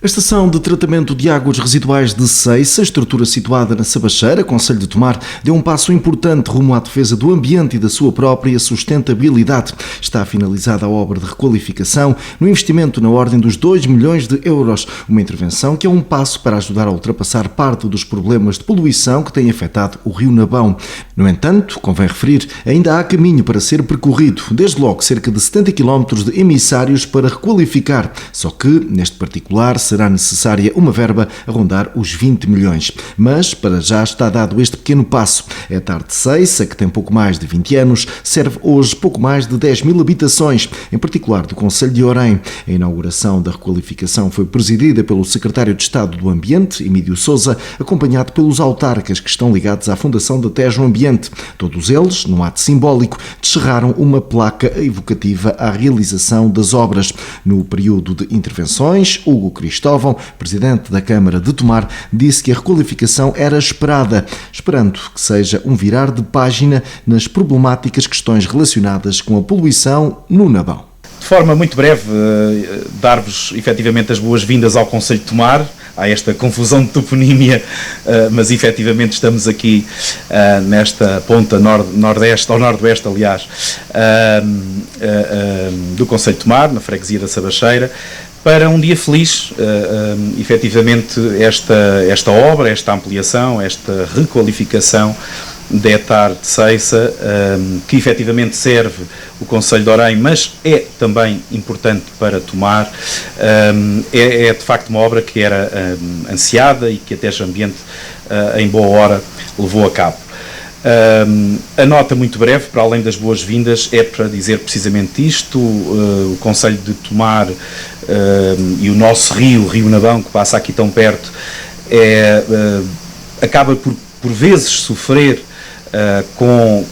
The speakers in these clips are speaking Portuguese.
A estação de tratamento de águas residuais de Ceiça, estrutura situada na Sabacheira, concelho de Tomar, deu um passo importante rumo à defesa do ambiente e da sua própria sustentabilidade. Está finalizada a obra de requalificação no investimento na ordem dos 2 milhões de euros, uma intervenção que é um passo para ajudar a ultrapassar parte dos problemas de poluição que têm afetado o rio Nabão. No entanto, convém referir, ainda há caminho para ser percorrido, desde logo cerca de 70 km de emissários para requalificar, só que, neste particular, será necessária uma verba a rondar os 20 milhões. Mas, para já está dado este pequeno passo. A ETAR de Ceiça, que tem pouco mais de 20 anos, serve hoje pouco mais de 10 mil habitações, em particular do concelho de Orém. A inauguração da requalificação foi presidida pelo secretário de Estado do Ambiente, Emílio Sousa, acompanhado pelos autarcas que estão ligados à Fundação da Tejo Ambiente. Todos eles, num ato simbólico, descerraram uma placa evocativa à realização das obras. No período de intervenções, Hugo Cristóvão, presidente da Câmara de Tomar, disse que a requalificação era esperada, esperando que seja um virar de página nas problemáticas questões relacionadas com a poluição no Nabão. De forma muito breve, dar-vos efetivamente as boas-vindas ao concelho de Tomar. Há esta confusão de toponímia, mas efetivamente estamos aqui nesta ponta nordeste, ou nordoeste, aliás, do concelho de Tomar, na freguesia da Sabacheira, para um dia feliz. Efetivamente esta obra, esta ampliação, esta requalificação da ETAR de Ceiça, que efetivamente serve o concelho de Orém, mas é também importante para Tomar, é de facto uma obra que era ansiada e que a Tejo Ambiente em boa hora levou a cabo. A nota muito breve, para além das boas-vindas, é para dizer precisamente isto. O concelho de Tomar e o nosso rio Nabão, que passa aqui tão perto, acaba por vezes sofrer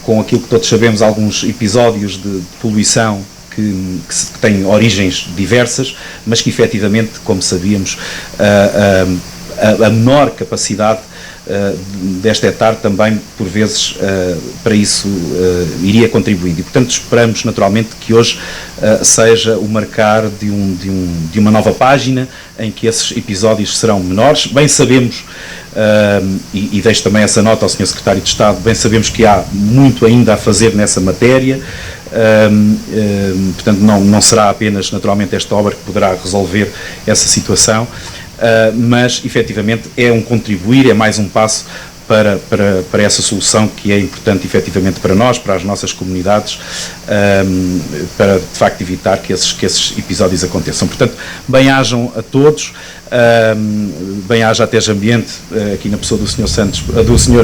com aquilo que todos sabemos, alguns episódios de poluição que têm origens diversas, mas que efetivamente, como sabíamos, a menor capacidade desta ETAR também, por vezes, para isso iria contribuindo. E, portanto, esperamos naturalmente que hoje seja o marcar de uma nova página em que esses episódios serão menores. Bem sabemos, e deixo também essa nota ao Sr. Secretário de Estado, bem sabemos que há muito ainda a fazer nessa matéria. Portanto, não será apenas, naturalmente, esta obra que poderá resolver essa situação, mas efetivamente é um contribuir, é mais um passo para essa solução que é importante efetivamente para nós, para as nossas comunidades, para de facto evitar que esses episódios aconteçam. Portanto, bem-ajam a todos, bem-aja a Tejo Ambiente, aqui na pessoa do Sr.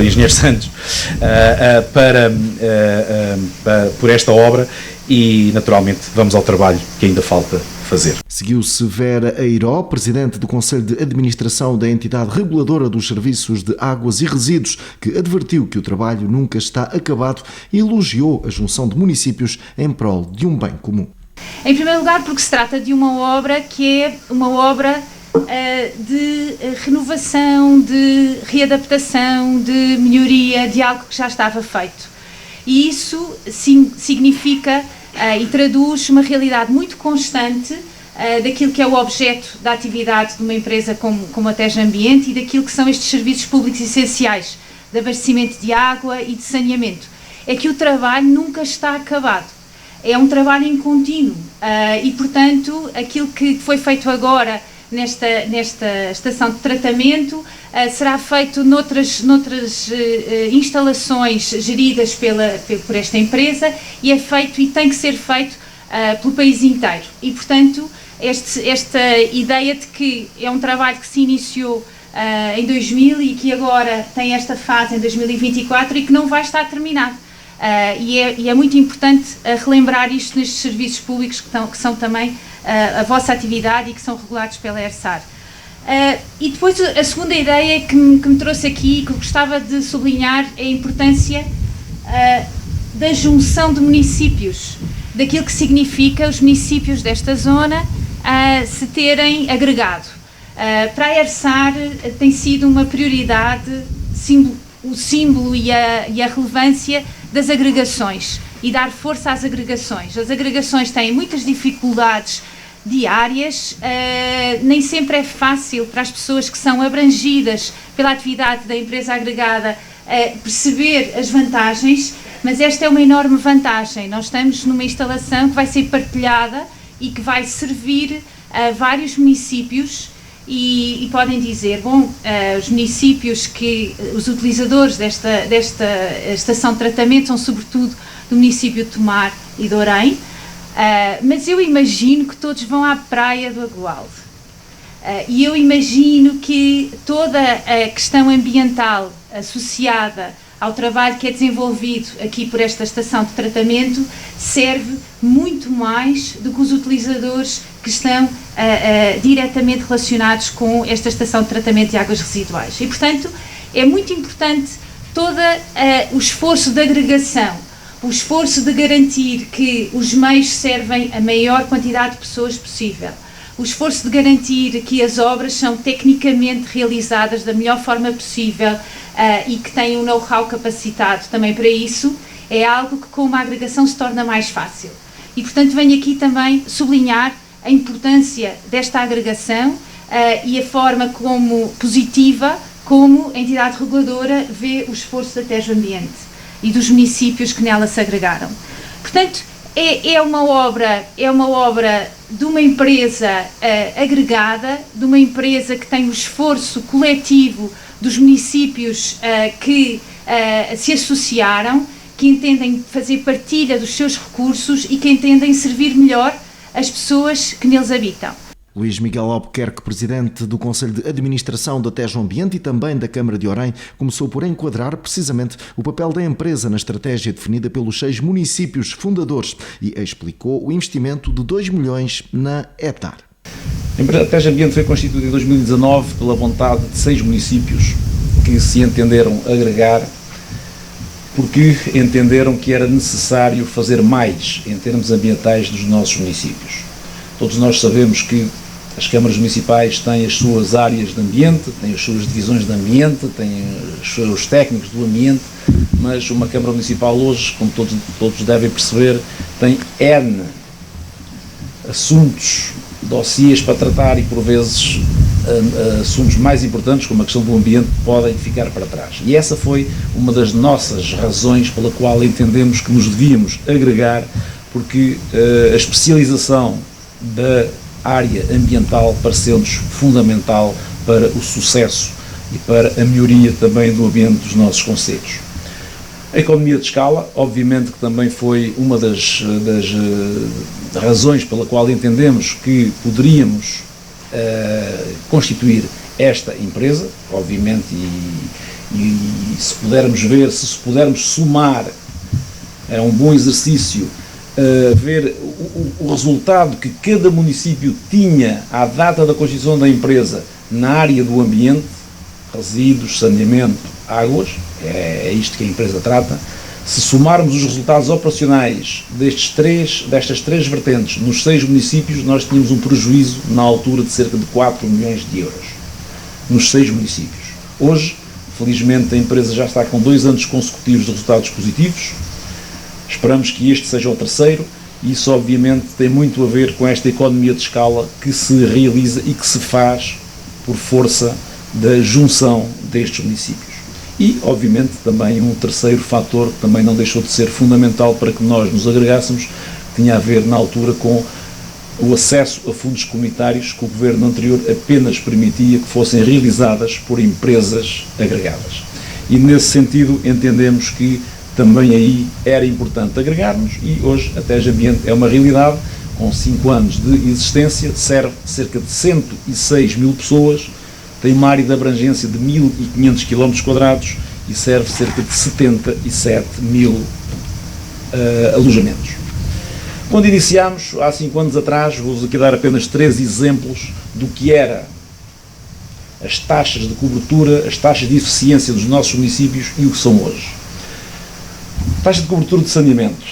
Engenheiro Santos, por esta obra, e naturalmente vamos ao trabalho que ainda falta fazer. Seguiu-se Vera Eiró, presidente do Conselho de Administração da entidade reguladora dos serviços de águas e resíduos, que advertiu que o trabalho nunca está acabado e elogiou a junção de municípios em prol de um bem comum. Em primeiro lugar, porque se trata de uma obra que é uma obra de renovação, de readaptação, de melhoria de algo que já estava feito. E isso significa e traduz uma realidade muito constante daquilo que é o objeto da atividade de uma empresa como a Tejo Ambiente e daquilo que são estes serviços públicos essenciais de abastecimento de água e de saneamento. É que o trabalho nunca está acabado. É um trabalho em contínuo e, portanto, aquilo que foi feito agora nesta estação de tratamento será feito noutras instalações geridas por esta empresa e é feito e tem que ser feito pelo país inteiro. E, portanto, esta ideia de que é um trabalho que se iniciou em 2000 e que agora tem esta fase em 2024 e que não vai estar terminado. E é muito importante relembrar isto nestes serviços públicos que são também a vossa atividade e que são regulados pela ERSAR. E depois a segunda ideia que me trouxe aqui, que eu gostava de sublinhar, é a importância da junção de municípios, daquilo que significa os municípios desta zona se terem agregado. Para a ERSAR tem sido uma prioridade o símbolo e a relevância das agregações e dar força às agregações. As agregações têm muitas dificuldades diárias, nem sempre é fácil para as pessoas que são abrangidas pela atividade da empresa agregada perceber as vantagens, mas esta é uma enorme vantagem. Nós estamos numa instalação que vai ser partilhada e que vai servir a vários municípios e podem dizer, bom, os municípios os utilizadores desta estação de tratamento são sobretudo do município de Tomar e de Orém, mas eu imagino que todos vão à praia do Agualde. E eu imagino que toda a questão ambiental associada ao trabalho que é desenvolvido aqui por esta estação de tratamento serve muito mais do que os utilizadores que estão diretamente relacionados com esta estação de tratamento de águas residuais. E, portanto, é muito importante todo o esforço de agregação, o esforço de garantir que os meios servem a maior quantidade de pessoas possível, o esforço de garantir que as obras são tecnicamente realizadas da melhor forma possível e que têm um know-how capacitado também para isso, é algo que com uma agregação se torna mais fácil. E, portanto, venho aqui também sublinhar a importância desta agregação e a forma positiva como a entidade reguladora vê o esforço da Tejo Ambiente e dos municípios que nela se agregaram. Portanto, é uma obra de uma empresa agregada, de uma empresa que tem o esforço coletivo dos municípios que se associaram, que entendem fazer partilha dos seus recursos e que entendem servir melhor as pessoas que neles habitam. Luís Miguel Albuquerque, presidente do Conselho de Administração da Tejo Ambiente e também da Câmara de Orém, começou por enquadrar precisamente o papel da empresa na estratégia definida pelos 6 municípios fundadores e explicou o investimento de 2 milhões na Etar. A empresa Tejo Ambiente foi constituída em 2019 pela vontade de 6 municípios que se entenderam agregar porque entenderam que era necessário fazer mais em termos ambientais dos nossos municípios. Todos nós sabemos que as câmaras municipais têm as suas áreas de ambiente, têm as suas divisões de ambiente, têm os seus técnicos do ambiente, mas uma Câmara Municipal hoje, como todos devem perceber, tem N assuntos, dossiês para tratar e, por vezes, assuntos mais importantes, como a questão do ambiente, podem ficar para trás. E essa foi uma das nossas razões pela qual entendemos que nos devíamos agregar, porque a especialização da área ambiental pareceu-nos fundamental para o sucesso e para a melhoria também do ambiente dos nossos concelhos. A economia de escala, obviamente que também foi uma das razões pela qual entendemos que poderíamos constituir esta empresa, obviamente, e se pudermos ver, se pudermos somar, é um bom exercício ver o resultado que cada município tinha à data da constituição da empresa na área do ambiente, resíduos, saneamento, águas, é isto que a empresa trata. Se somarmos os resultados operacionais destas três vertentes nos 6 municípios, nós tínhamos um prejuízo na altura de cerca de 4 milhões de euros, nos 6 municípios. Hoje, felizmente, a empresa já está com 2 anos consecutivos de resultados positivos. Esperamos que este seja o terceiro, e isso obviamente tem muito a ver com esta economia de escala que se realiza e que se faz por força da junção destes municípios. E, obviamente, também um terceiro fator que também não deixou de ser fundamental para que nós nos agregássemos, que tinha a ver na altura com o acesso a fundos comunitários que o governo anterior apenas permitia que fossem realizadas por empresas agregadas. E nesse sentido entendemos que também aí era importante agregarmos, e hoje a Tejo Ambiente é uma realidade, com 5 anos de existência, serve cerca de 106 mil pessoas, tem uma área de abrangência de 1.500 km² e serve cerca de 77 mil alojamentos. Quando iniciámos, há 5 anos atrás, vou-vos aqui dar apenas 3 exemplos do que era as taxas de cobertura, as taxas de eficiência dos nossos municípios e o que são hoje. Taxa de cobertura de saneamento,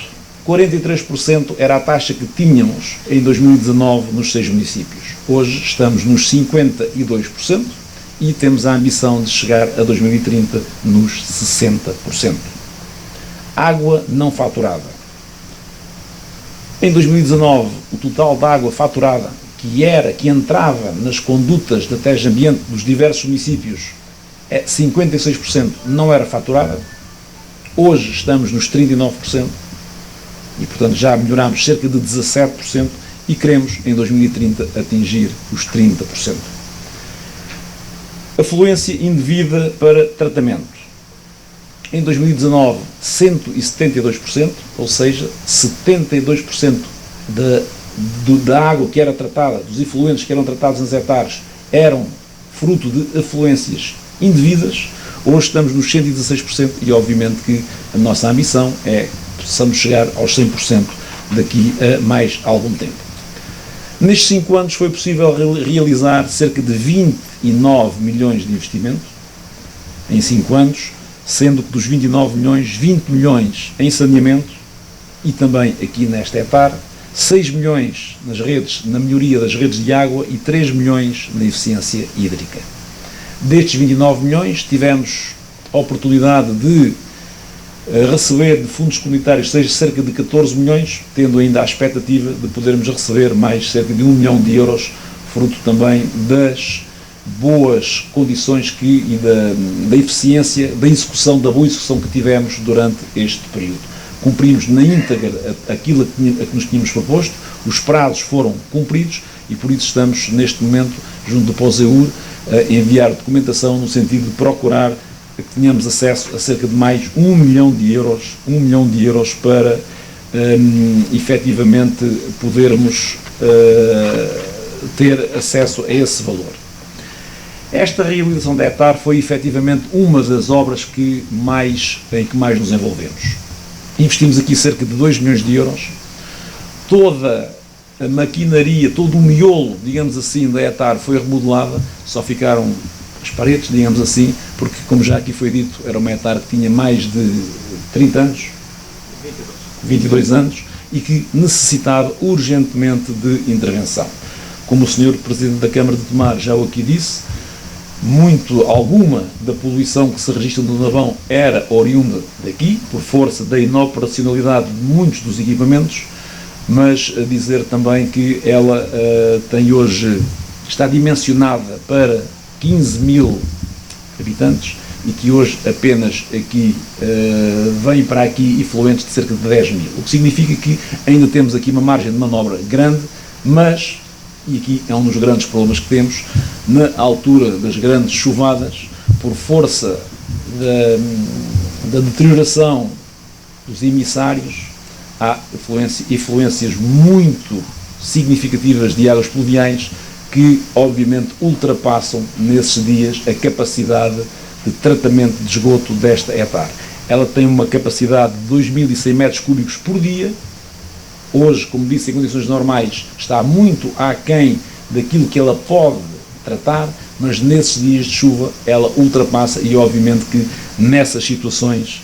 43% era a taxa que tínhamos em 2019 nos 6 municípios. Hoje estamos nos 52% e temos a ambição de chegar a 2030 nos 60%. Água não faturada. Em 2019, o total de água faturada que entrava nas condutas da TEG Ambiente dos diversos municípios, 56% não era faturada. Hoje estamos nos 39% e, portanto, já melhorámos cerca de 17% e queremos, em 2030, atingir os 30%. Afluência indevida para tratamento. Em 2019, 172%, ou seja, 72% da água que era tratada, dos efluentes que eram tratados nas hectares, eram fruto de afluências indevidas. Hoje estamos nos 116% e, obviamente, que a nossa ambição é que possamos chegar aos 100% daqui a mais algum tempo. Nestes 5 anos foi possível realizar cerca de 29 milhões de investimento, em 5 anos, sendo que dos 29 milhões, 20 milhões em saneamento e também aqui nesta hectare, 6 milhões nas redes, na melhoria das redes de água e 3 milhões na eficiência hídrica. Destes 29 milhões, tivemos a oportunidade de receber de fundos comunitários cerca de 14 milhões, tendo ainda a expectativa de podermos receber mais cerca de 1 milhão de euros, fruto também das boas condições e da eficiência, da boa execução que tivemos durante este período. Cumprimos na íntegra aquilo a que nos tínhamos proposto, os prazos foram cumpridos e por isso estamos neste momento, junto do POSEUR, a enviar documentação no sentido de procurar que tenhamos acesso a cerca de mais 1 milhão de euros para efetivamente podermos ter acesso a esse valor. Esta realização da hectare foi efetivamente uma das obras em que mais nos envolvemos. Investimos aqui cerca de 2 milhões de euros, toda a maquinaria, todo o miolo, digamos assim, da hectare foi remodelada, só ficaram as paredes, digamos assim, porque, como já aqui foi dito, era uma hectare que tinha mais de 30 anos, 22 anos, e que necessitava urgentemente de intervenção. Como o Sr. Presidente da Câmara de Tomar já o aqui disse, alguma da poluição que se registra no Navão era oriunda daqui, por força da inoperacionalidade de muitos dos equipamentos, mas a dizer também que ela está dimensionada para 15 mil habitantes e que hoje apenas aqui vêm para aqui efluentes de cerca de 10 mil, o que significa que ainda temos aqui uma margem de manobra grande, mas, e aqui é um dos grandes problemas que temos, na altura das grandes chuvadas, por força da deterioração dos emissários, há efluências muito significativas de águas pluviais que, obviamente, ultrapassam nesses dias a capacidade de tratamento de esgoto desta hectare. Ela tem uma capacidade de 2.100 metros cúbicos por dia. Hoje, como disse, em condições normais, está muito aquém daquilo que ela pode tratar, mas nesses dias de chuva ela ultrapassa e, obviamente, que nessas situações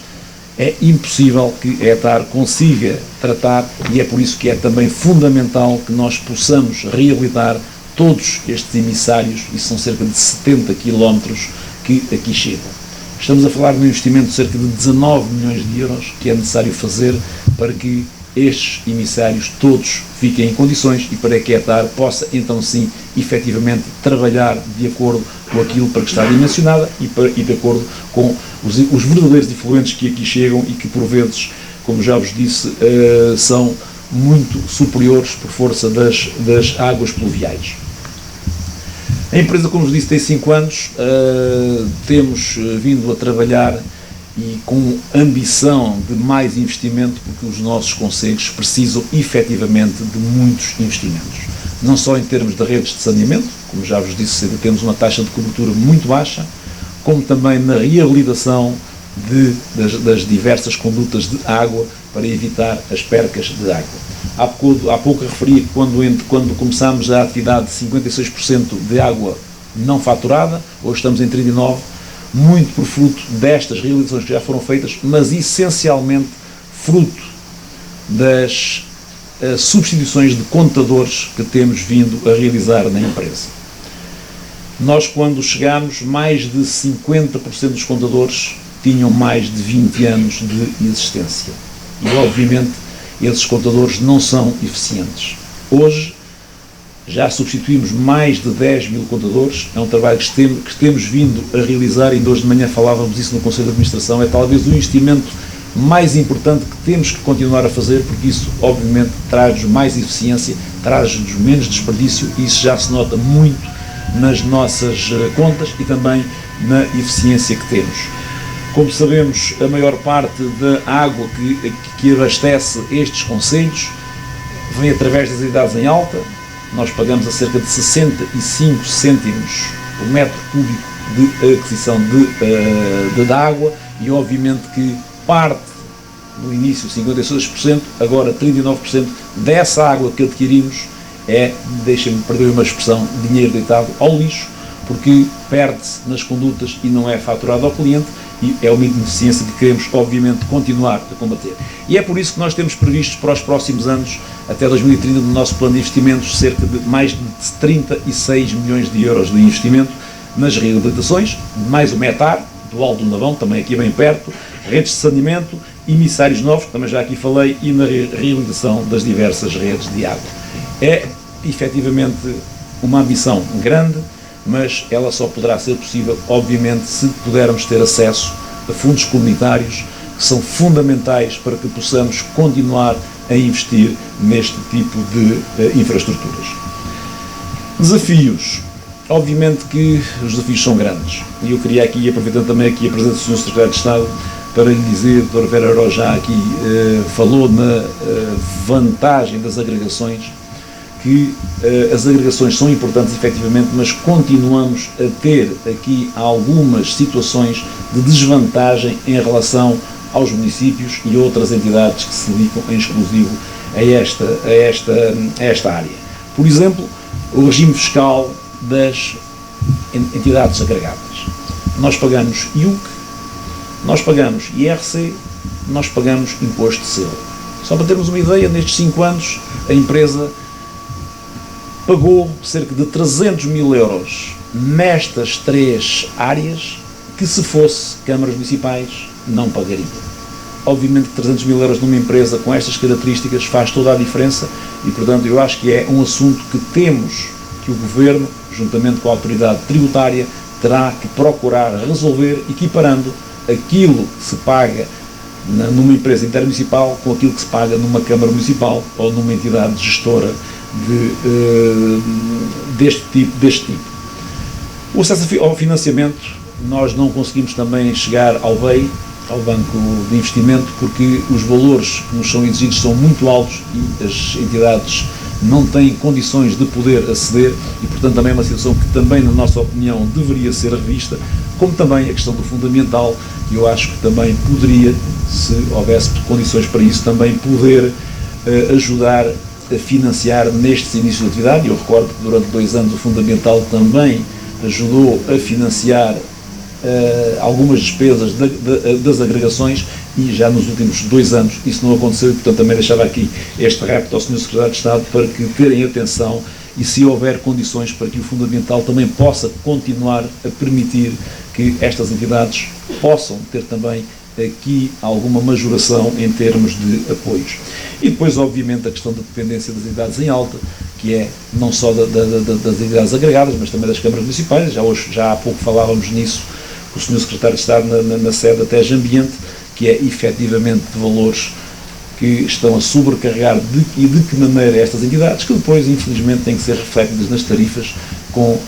é impossível que a hectare consiga tratar e é por isso que é também fundamental que nós possamos reabilitar todos estes emissários, e são cerca de 70 quilómetros que aqui chegam. Estamos a falar de um investimento de cerca de 19 milhões de euros que é necessário fazer para que estes emissários todos fiquem em condições e para que a hectare possa, então sim, efetivamente trabalhar de acordo com aquilo para que está dimensionada e de acordo com os verdadeiros efluentes que aqui chegam e que, por vezes, como já vos disse, são muito superiores por força das águas pluviais. A empresa, como vos disse, tem 5 anos, temos vindo a trabalhar e com ambição de mais investimento, porque os nossos concelhos precisam efetivamente de muitos investimentos. Não só em termos de redes de saneamento, como já vos disse, temos uma taxa de cobertura muito baixa, como também na reabilitação das diversas condutas de água para evitar as percas de água. Há pouco referi que quando começámos a atividade de 56% de água não faturada, hoje estamos em 39%, muito por fruto destas realizações que já foram feitas, mas essencialmente fruto das substituições de contadores que temos vindo a realizar na empresa. Nós, quando chegámos, mais de 50% dos contadores tinham mais de 20 anos de existência. E, obviamente, esses contadores não são eficientes. Hoje, já substituímos mais de 10 mil contadores, é um trabalho que temos vindo a realizar, e hoje de manhã falávamos isso no Conselho de Administração, é talvez o investimento mais importante que temos que continuar a fazer, porque isso obviamente traz-nos mais eficiência, traz-nos menos desperdício, e isso já se nota muito nas nossas contas e também na eficiência que temos. Como sabemos, a maior parte da água que abastece estes concelhos vem através das entidades em alta. Nós pagamos a cerca de 65 cêntimos por metro cúbico de aquisição de água, e obviamente que parte, no início 56%, agora 39% dessa água que adquirimos é, deixem-me perder uma expressão, dinheiro deitado ao lixo, porque perde-se nas condutas e não é faturado ao cliente, e é uma ineficiência que queremos, obviamente, continuar a combater. E é por isso que nós temos previstos para os próximos anos, até 2030, no nosso plano de investimentos, cerca de mais de 36 milhões de euros de investimento nas reabilitações, mais o METAR, do Alto do Navão, também aqui bem perto, redes de saneamento, emissários novos, também já aqui falei, e na reabilitação das diversas redes de água. É, efetivamente, uma ambição grande, mas ela só poderá ser possível, obviamente, se pudermos ter acesso a fundos comunitários, que são fundamentais para que possamos continuar a investir neste tipo de infraestruturas. Desafios. Obviamente que os desafios são grandes, e eu queria aqui, aproveitando também aqui a presença do Sr. Secretário de Estado, para lhe dizer, o Dr. Vera Aró já aqui falou na vantagem das agregações, que as agregações são importantes efetivamente, mas continuamos a ter aqui algumas situações de desvantagem em relação aos municípios e outras entidades que se dedicam em exclusivo a esta área. Por exemplo, o regime fiscal das entidades agregadas. Nós pagamos IUC, nós pagamos IRC, nós pagamos imposto de selo. Só para termos uma ideia, nestes 5 anos a empresa pagou cerca de 300 mil euros nestas 3 áreas, que se fosse câmaras municipais não pagaria. Obviamente que 300 mil euros numa empresa com estas características faz toda a diferença, e portanto eu acho que é um assunto que temos, que o Governo, juntamente com a autoridade tributária, terá que procurar resolver, equiparando aquilo que se paga numa empresa intermunicipal com aquilo que se paga numa Câmara Municipal ou numa entidade gestora deste tipo. O acesso ao financiamento, nós não conseguimos também chegar ao BEI, ao Banco de Investimento, porque os valores que nos são exigidos são muito altos e as entidades não têm condições de poder aceder, e portanto também é uma situação que também, na nossa opinião, deveria ser revista, como também a questão do fundamental, que eu acho que também poderia, se houvesse condições para isso, também poder ajudar a financiar nestes inícios de atividade. Eu recordo que durante 2 anos o fundamental também ajudou a financiar algumas despesas das agregações, e já nos últimos 2 anos isso não aconteceu, e portanto também deixava aqui este repto ao Sr. Secretário de Estado para que terem atenção, e se houver condições para que o fundamental também possa continuar a permitir que estas entidades possam ter também aqui alguma majoração em termos de apoios. E depois, obviamente, a questão da dependência das entidades em alta, que é não só das entidades agregadas, mas também das câmaras municipais. Já há pouco falávamos nisso com o Sr. Secretário de Estado na sede da TEG Ambiente, que é efetivamente de valores que estão a sobrecarregar e de que maneira estas entidades, que depois, infelizmente, têm que ser refletidas nas tarifas com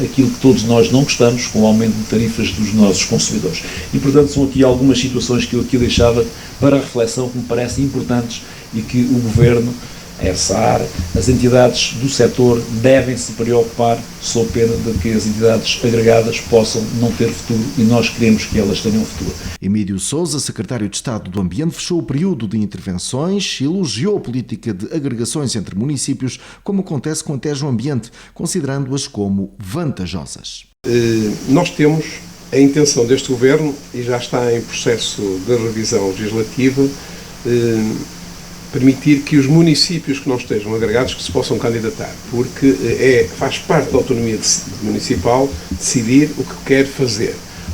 aquilo que todos nós não gostamos, com o aumento de tarifas dos nossos consumidores. E, portanto, são aqui algumas situações que eu aqui deixava para reflexão, que me parecem importantes, e que o Governo, a SAR, as entidades do setor devem se preocupar, sob pena de que as entidades agregadas possam não ter futuro, e nós queremos que elas tenham futuro. Emílio Sousa, Secretário de Estado do Ambiente, fechou o período de intervenções e elogiou a política de agregações entre municípios, como acontece com a TEG Ambiente, considerando-as como vantajosas. Nós temos a intenção deste Governo, e já está em processo de revisão legislativa, permitir que os municípios que não estejam agregados que se possam candidatar, porque faz parte da autonomia municipal decidir o que quer fazer.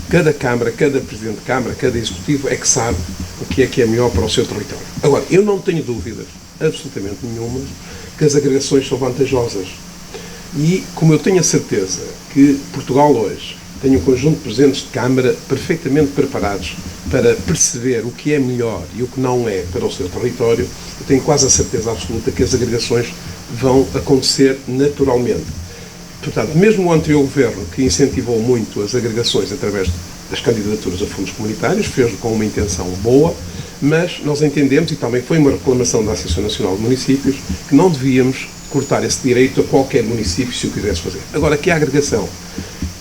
Cada Câmara, cada Presidente de Câmara, cada Executivo é que sabe o que é melhor para o seu território. Agora, eu não tenho dúvidas, absolutamente nenhuma que as agregações são vantajosas. E, como eu tenho a certeza que Portugal hoje tem um conjunto de presidentes de Câmara perfeitamente preparados para perceber o que é melhor e o que não é para o seu território, eu tenho quase a certeza absoluta que as agregações vão acontecer naturalmente. Portanto, mesmo o anterior governo, que incentivou muito as agregações através das candidaturas a fundos comunitários, fez-o com uma intenção boa, mas nós entendemos, e também foi uma reclamação da Associação Nacional de Municípios, que não devíamos cortar esse direito a qualquer município se o quisesse fazer. Agora, que a agregação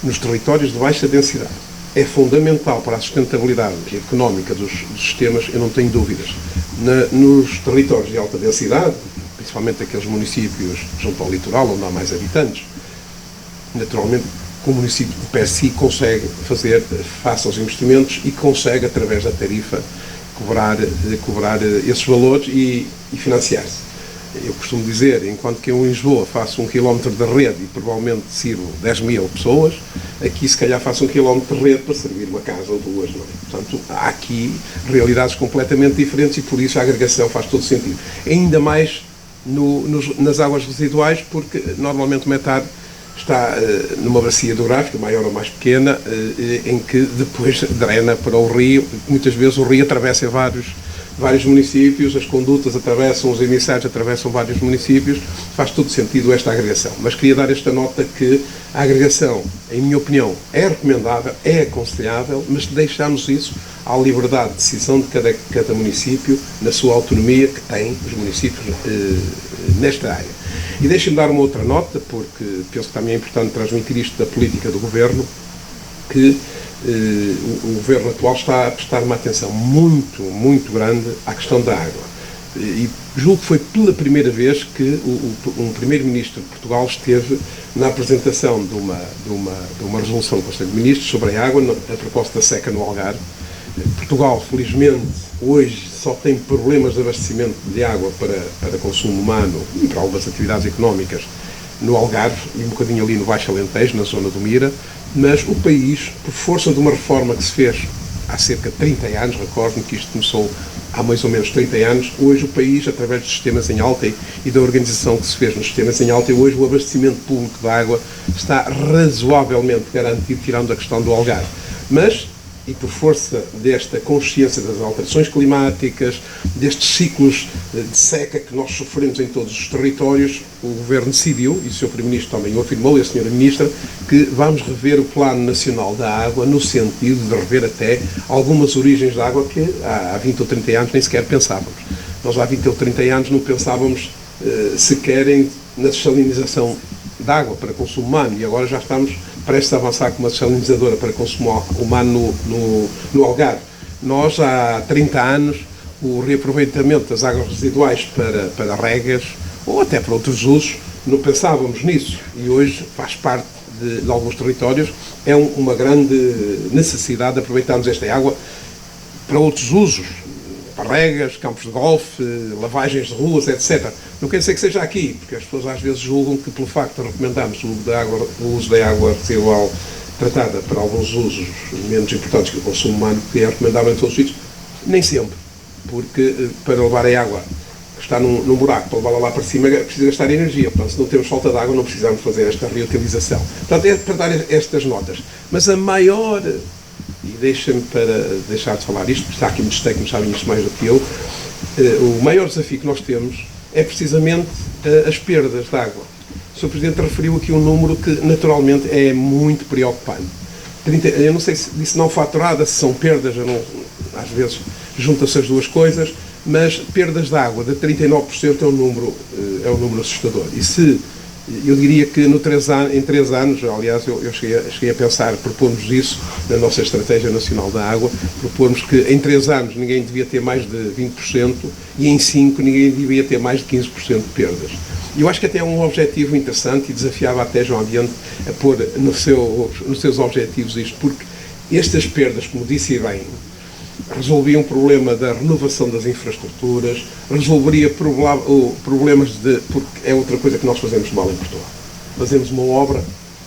nos territórios de baixa densidade é fundamental para a sustentabilidade económica dos sistemas, eu não tenho dúvidas. Nos territórios de alta densidade, principalmente aqueles municípios junto ao litoral, onde há mais habitantes, naturalmente que o município de per si consegue fazer face aos investimentos e consegue, através da tarifa, cobrar esses valores e financiar-se. Eu costumo dizer, enquanto que eu em Lisboa faço 1 km de rede e provavelmente sirvo 10.000 pessoas, aqui se calhar faço 1 km de rede para servir uma casa ou duas, não é? Portanto, há aqui realidades completamente diferentes e por isso a agregação faz todo sentido. Ainda mais nas águas residuais, porque normalmente o metar está numa bacia hidrográfica, maior ou mais pequena, em que depois drena para o rio. Muitas vezes o rio atravessa vários municípios, as condutas atravessam, os emissários atravessam vários municípios, faz todo sentido esta agregação. Mas queria dar esta nota que a agregação, em minha opinião, é recomendável, é aconselhável, mas deixamos isso à liberdade de decisão de cada município, na sua autonomia que tem os municípios nesta área. E deixem-me dar uma outra nota, porque penso que também é importante transmitir isto da política do Governo, que o Governo atual está a prestar uma atenção muito, muito grande à questão da água. E julgo que foi pela primeira vez que um Primeiro-Ministro de Portugal esteve na apresentação de uma resolução do Conselho de Ministros sobre a água, a propósito da seca no Algarve. Portugal, felizmente, hoje só tem problemas de abastecimento de água para consumo humano e para algumas atividades económicas no Algarve e um bocadinho ali no Baixo Alentejo, na zona do Mira, mas o país, por força de uma reforma que se fez há cerca de 30 anos, recordo-me que isto começou há mais ou menos 30 anos, hoje o país, através dos sistemas em alta e da organização que se fez nos sistemas em alta, hoje o abastecimento público de água está razoavelmente garantido, tirando a questão do Algarve. Mas, e por força desta consciência das alterações climáticas, destes ciclos de seca que nós sofremos em todos os territórios, o Governo decidiu, e o Sr. Primeiro-Ministro também o afirmou, e a Sra. Ministra, que vamos rever o Plano Nacional da Água no sentido de rever até algumas origens da água que há 20 ou 30 anos nem sequer pensávamos. Nós há 20 ou 30 anos não pensávamos sequer na dessalinização de água para consumo humano e agora já estamos prestes a avançar com uma desalinizadora para consumo humano no Algarve. Nós, há 30 anos, o reaproveitamento das águas residuais para regas ou até para outros usos, não pensávamos nisso e hoje faz parte de alguns territórios, é uma grande necessidade de aproveitarmos esta água para outros usos, para regas, campos de golfe, lavagens de ruas, etc. Não quer dizer que seja aqui, porque as pessoas às vezes julgam que pelo facto de recomendarmos o uso da água residual tratada para alguns usos menos importantes que o consumo humano, que é recomendável em todos os sítios, nem sempre, porque para levar a água que está num buraco, para levá-la lá para cima, precisa gastar energia, portanto se não temos falta de água não precisamos fazer esta reutilização. Portanto é para dar estas notas. Mas a maior... E deixa-me para deixar de falar isto, porque está aqui muitos técnicos que sabem isto mais do que eu, o maior desafio que nós temos é precisamente as perdas de água. O Sr. Presidente referiu aqui um número que naturalmente é muito preocupante. Eu não sei se disse não faturada, se são perdas, às vezes juntam-se as duas coisas, mas perdas de água de 39% é um número assustador. E se eu diria que em 3 anos, aliás, eu cheguei a pensar, propomos isso na nossa Estratégia Nacional da Água, propomos que em 3 anos ninguém devia ter mais de 20% e em 5 ninguém devia ter mais de 15% de perdas. E eu acho que até é um objetivo interessante e desafiava até João Ambiente a pôr nos seus objetivos isto, porque estas perdas, como disse bem, resolvia um problema da renovação das infraestruturas, resolveria problemas porque é outra coisa que nós fazemos mal em Portugal. Fazemos uma obra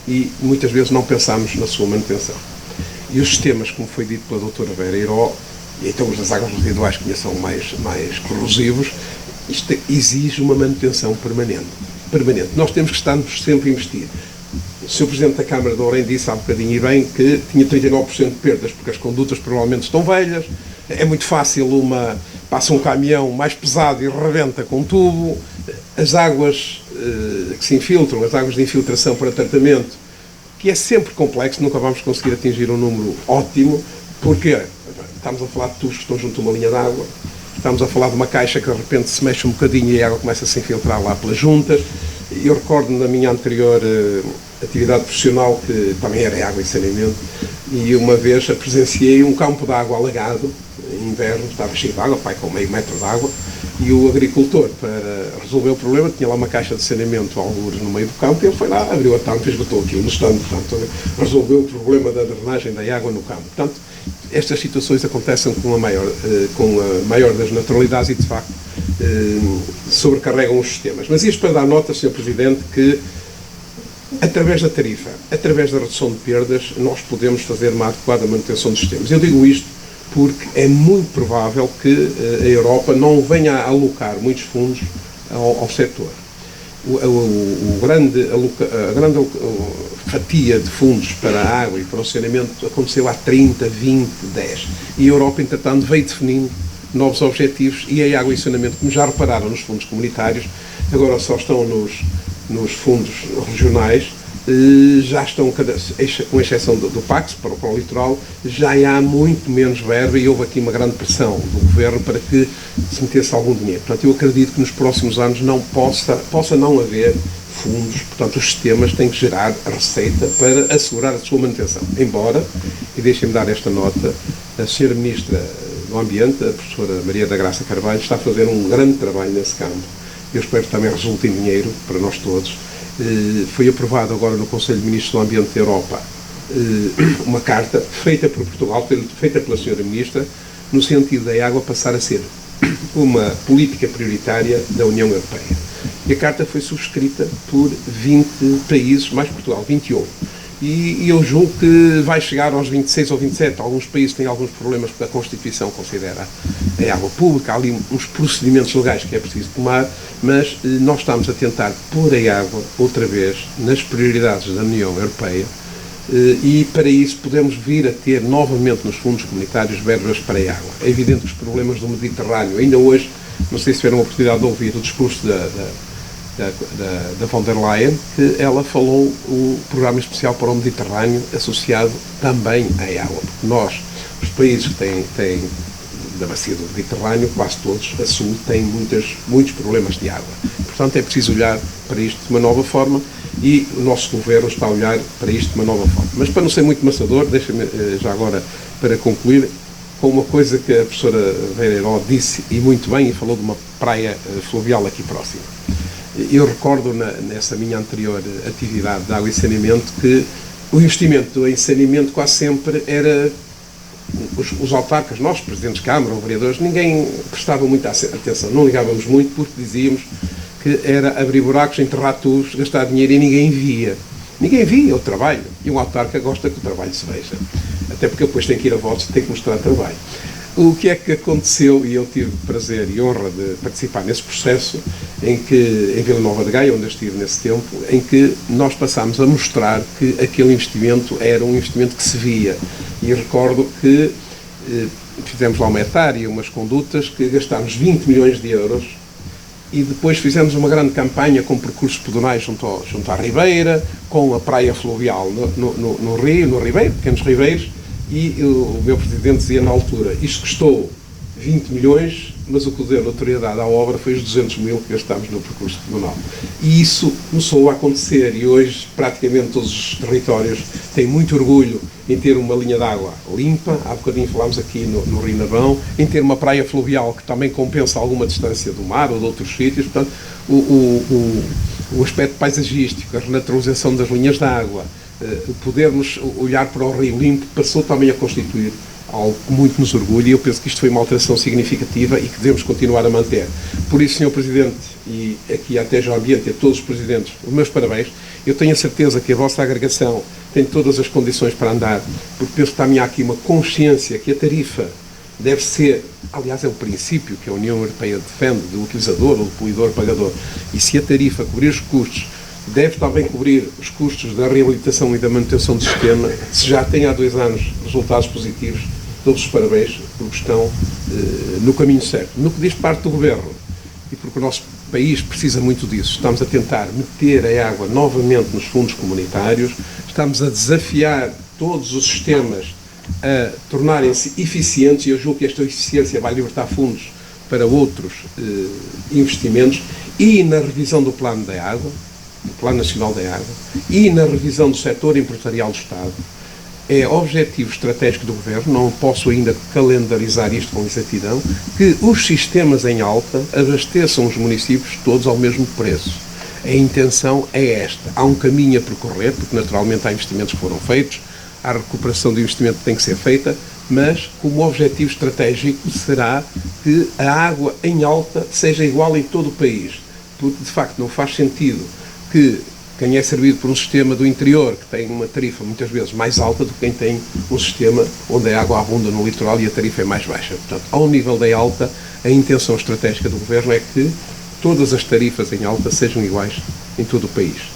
e muitas vezes não pensamos na sua manutenção. E os sistemas, como foi dito pela doutora Vera Eiró, e então os das águas residuais que são mais corrosivos, isto exige uma manutenção permanente. Nós temos que estar sempre a investir. O Sr. Presidente da Câmara de Ourém disse há bocadinho e bem que tinha 39% de perdas, porque as condutas provavelmente estão velhas, é muito fácil passa um caminhão mais pesado e rebenta com tubo, as águas que se infiltram, as águas de infiltração para tratamento, que é sempre complexo, nunca vamos conseguir atingir um número ótimo, porque estamos a falar de tubos que estão junto a uma linha de água, estamos a falar de uma caixa que de repente se mexe um bocadinho e a água começa a se infiltrar lá pelas juntas. Eu recordo na minha anterior atividade profissional, que também era água e saneamento, e uma vez presenciei um campo de água alagado, em inverno, estava cheio de água, com meio metro de água, e o agricultor, para resolver o problema, tinha lá uma caixa de saneamento, algures no meio do campo, e ele foi lá, abriu a tampa e esgotou aquilo no estande, portanto, resolveu o problema da drenagem da água no campo. Portanto, estas situações acontecem com a maior das naturalidades e, de facto, sobrecarregam os sistemas. Mas isto para dar nota, Sr. Presidente, que através da tarifa, através da redução de perdas, nós podemos fazer uma adequada manutenção dos sistemas. Eu digo isto porque é muito provável que a Europa não venha a alocar muitos fundos ao setor. A grande fatia de fundos para a água e para o saneamento aconteceu há 30, 20, 10. E a Europa, entretanto, veio definindo novos objetivos, e a água e saneamento, como já repararam nos fundos comunitários, agora só estão nos fundos regionais, já estão, com exceção do PAX, para o litoral, já há muito menos verba, e houve aqui uma grande pressão do Governo para que se metesse algum dinheiro. Portanto, eu acredito que nos próximos anos não possa não haver fundos, portanto, os sistemas têm que gerar receita para assegurar a sua manutenção. Embora, e deixem-me dar esta nota, a Sra. Ministra do Ambiente, a professora Maria da Graça Carvalho, está a fazer um grande trabalho nesse campo. Eu espero que também resulte em dinheiro para nós todos. Foi aprovado agora no Conselho de Ministros do Ambiente da Europa uma carta feita por Portugal, feita pela Sra. Ministra, no sentido da água passar a ser uma política prioritária da União Europeia. E a carta foi subscrita por 20 países, mais Portugal, 21. E eu julgo que vai chegar aos 26 ou 27. Alguns países têm alguns problemas porque a Constituição considera a água pública, há ali uns procedimentos legais que é preciso tomar, mas nós estamos a tentar pôr a água outra vez nas prioridades da União Europeia, e para isso podemos vir a ter novamente nos fundos comunitários verbas para a água. É evidente que os problemas do Mediterrâneo, ainda hoje, não sei se tiveram a oportunidade de ouvir o discurso da von der Leyen, que ela falou o programa especial para o Mediterrâneo associado também à água, porque nós, os países que têm da bacia do Mediterrâneo, quase todos, a sul, têm muitos problemas de água. Portanto, é preciso olhar para isto de uma nova forma, e o nosso Governo está a olhar para isto de uma nova forma. Mas para não ser muito maçador, deixa-me já agora, para concluir, com uma coisa que a professora Veiró disse, e muito bem, e falou de uma praia fluvial aqui próxima. Eu recordo nessa minha anterior atividade de água e saneamento que o investimento em saneamento quase sempre era os autarcas, nós, presidentes de Câmara ou vereadores, ninguém prestava muita atenção, não ligávamos muito porque dizíamos que era abrir buracos, enterrar tubos, gastar dinheiro e ninguém via. Ninguém via o trabalho. E um autarca gosta que o trabalho se veja. Até porque depois tem que ir a votos e tem que mostrar trabalho. O que é que aconteceu, e eu tive prazer e honra de participar nesse processo, em Vila Nova de Gaia, onde eu estive nesse tempo, em que nós passámos a mostrar que aquele investimento era um investimento que se via. E recordo que fizemos lá uma hectare, umas condutas, que gastámos 20 milhões de euros, e depois fizemos uma grande campanha com percursos pedonais junto à Ribeira, com a praia fluvial no Ribeiro, pequenos ribeiros, e o meu presidente dizia na altura, isto custou 20 milhões, mas o que deu notoriedade à obra foi os 200 mil que gastámos no percurso pedonal. E isso começou a acontecer, e hoje praticamente todos os territórios têm muito orgulho em ter uma linha de água limpa, há bocadinho falámos aqui no Rio Navão, em ter uma praia fluvial que também compensa alguma distância do mar ou de outros sítios. Portanto, o aspecto paisagístico, a renaturalização das linhas de água, podermos olhar para o Rio limpo, passou também a constituir algo que muito nos orgulha, e eu penso que isto foi uma alteração significativa e que devemos continuar a manter. Por isso, Sr. Presidente, e aqui até já ambiente, a todos os Presidentes, os meus parabéns. Eu tenho a certeza que a vossa agregação tem todas as condições para andar, porque penso que também há aqui uma consciência que a tarifa deve ser, aliás é o princípio que a União Europeia defende, do utilizador ou do poluidor-pagador, e se a tarifa cobrir os custos, deve também cobrir os custos da reabilitação e da manutenção do sistema. Se já tem há 2 anos resultados positivos, dou-vos os parabéns porque estão no caminho certo. No que diz parte do Governo, e porque o nosso país precisa muito disso, estamos a tentar meter a água novamente nos fundos comunitários, estamos a desafiar todos os sistemas a tornarem-se eficientes, e eu julgo que esta eficiência vai libertar fundos para outros investimentos, e na revisão do Plano da Água, do Plano Nacional da Água, e na revisão do setor empresarial do Estado. É objetivo estratégico do Governo, não posso ainda calendarizar isto com exatidão, que os sistemas em alta abasteçam os municípios todos ao mesmo preço. A intenção é esta. Há um caminho a percorrer, porque naturalmente há investimentos que foram feitos, há recuperação do investimento que tem que ser feita, mas como objetivo estratégico será que a água em alta seja igual em todo o país. Porque de facto não faz sentido que quem é servido por um sistema do interior, que tem uma tarifa muitas vezes mais alta do que quem tem um sistema onde a água abunda no litoral e a tarifa é mais baixa. Portanto, ao nível da alta, a intenção estratégica do Governo é que todas as tarifas em alta sejam iguais em todo o país.